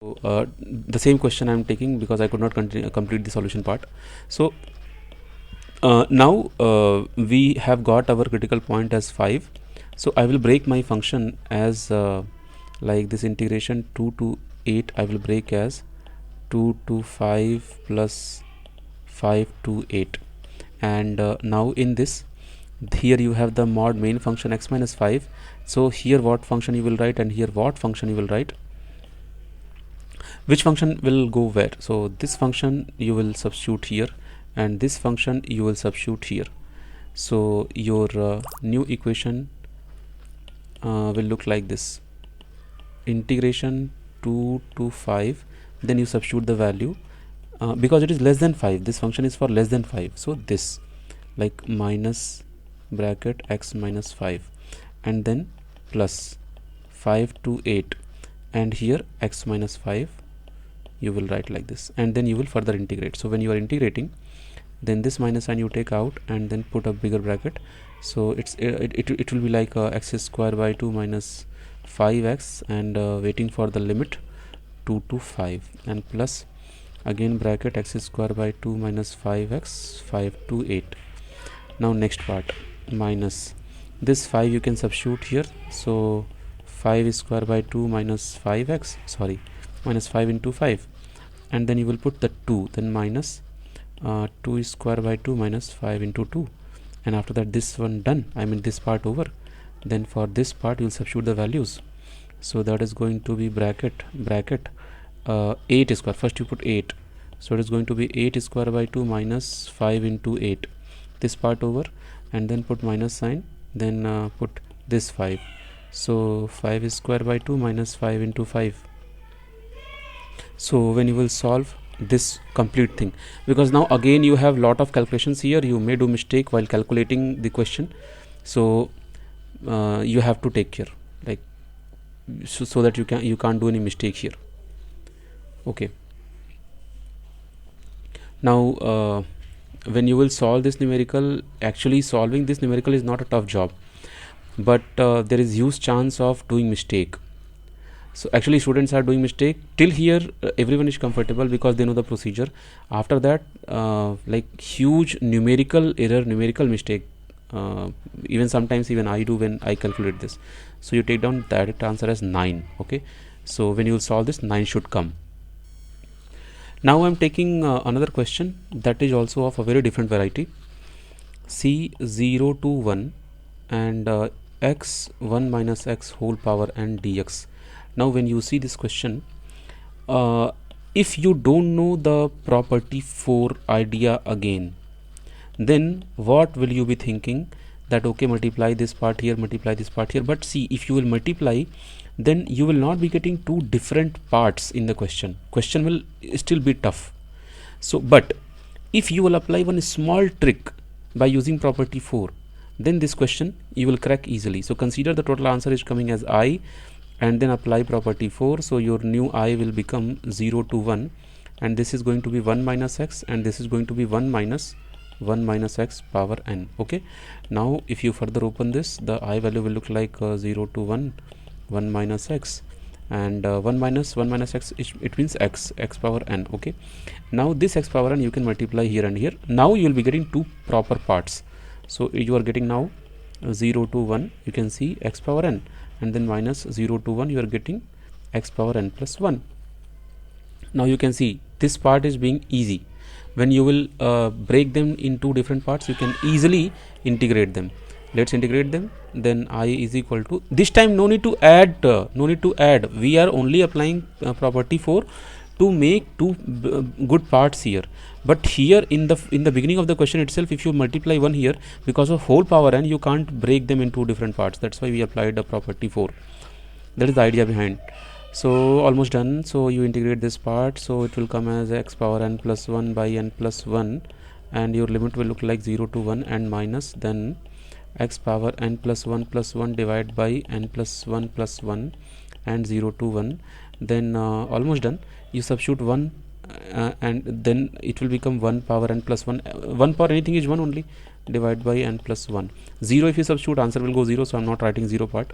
The same question I am taking because I could not complete the solution part. So now we have got our critical point as 5. So I will break my function as like this integration 2 to 8 I will break as 2 to 5 plus 5 to 8. And now in this, here you have the mod main function x minus 5. So here what function you will write and here what function you will write. Which function will go where? So this function you will substitute here and this function you will substitute here. So your new equation will look like this: integration 2 to 5, then you substitute the value because it is less than 5, this function is for less than 5, so this like minus bracket x minus 5 and then plus 5 to 8 and here x minus 5 you will write like this, and then you will further integrate. So when you are integrating, then this minus sign you take out and then put a bigger bracket. So it will be like x square by 2 minus 5x and waiting for the limit 2 to 5 and plus again bracket x square by 2 minus 5x 5 to 8. Now next part, minus this 5 you can substitute here. So 5 square by 2 minus 5x, sorry, minus 5 into 5, and then you will put the 2, then minus 2 square by 2 minus 5 into 2, and after that this one done, I mean this part over. Then for this part you will substitute the values. So that is going to be bracket 8 square, first you put 8, so it is going to be 8 square by 2 minus 5 into 8, this part over, and then put minus sign, then put this 5, so 5 square by 2 minus 5 into 5. So when you will solve this complete thing, because now again you have lot of calculations here, you may do mistake while calculating the question, so you have to take care, like so that you can't do any mistake here. Okay, now when you will solve this numerical, actually solving this numerical is not a tough job, but there is huge chance of doing mistake. So actually students are doing mistake till here, everyone is comfortable because they know the procedure. After that like huge numerical error, numerical mistake, even sometimes even I do when I calculate this. So you take down that answer as 9. Okay, so when you will solve this, 9 should come. Now I am taking another question that is also of a very different variety. C 0 to 1 and x 1 minus x whole power n dx. Now when you see this question, if you don't know the property 4 idea again, then what will you be thinking? That okay, multiply this part here, multiply this part here. But see, if you will multiply, then you will not be getting two different parts in the question. Question will still be tough. So but if you will apply one small trick by using property 4, then this question you will crack easily. So consider the total answer is coming as I, and then apply property 4. So your new I will become 0 to 1, and this is going to be 1 minus x, and this is going to be 1 minus x power n. Okay, now if you further open this, the I value will look like 0 to 1 minus x, and 1 minus x, it means x power n. Okay, now this x power n you can multiply here and here. Now you will be getting two proper parts. So you are getting now 0 to 1, you can see x power n, and then minus 0 to 1 you are getting x power n plus 1. Now you can see this part is being easy. When you will break them in two different parts, you can easily integrate them. Let's integrate them. Then I is equal to, this time no need to add, we are only applying property 4 to make two good parts here. But here in the beginning of the question itself, if you multiply 1 here, because of whole power n, you can't break them in two different parts. That's why we applied the property 4. That is the idea behind. So almost done. So you integrate this part, so it will come as x power n plus 1 by n plus 1, and your limit will look like 0 to 1 and minus then x power n plus 1 divided by n plus 1 and 0 to 1. Then almost done. You substitute 1 and then it will become 1 power n plus 1. 1 power anything is 1 only, divided by n plus 1. 0 if you substitute, answer will go 0, so I am not writing 0 part.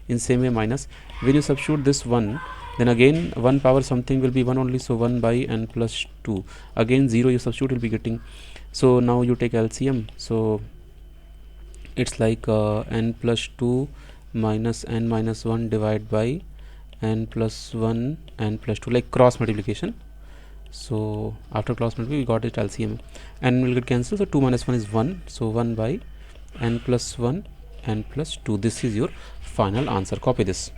In same way minus, when you substitute this 1, then again 1 power something will be 1 only, so 1 by n plus 2, again 0 you substitute, will be getting. So now you take LCM, so it's like n plus 2 minus n minus 1 divided by n plus 1 n plus 2, like cross multiplication. So after cross multiplication we got it LCM, n will get cancelled, so 2 minus 1 is 1, so 1 by n plus 1 n plus 2. This is your final answer. Copy this.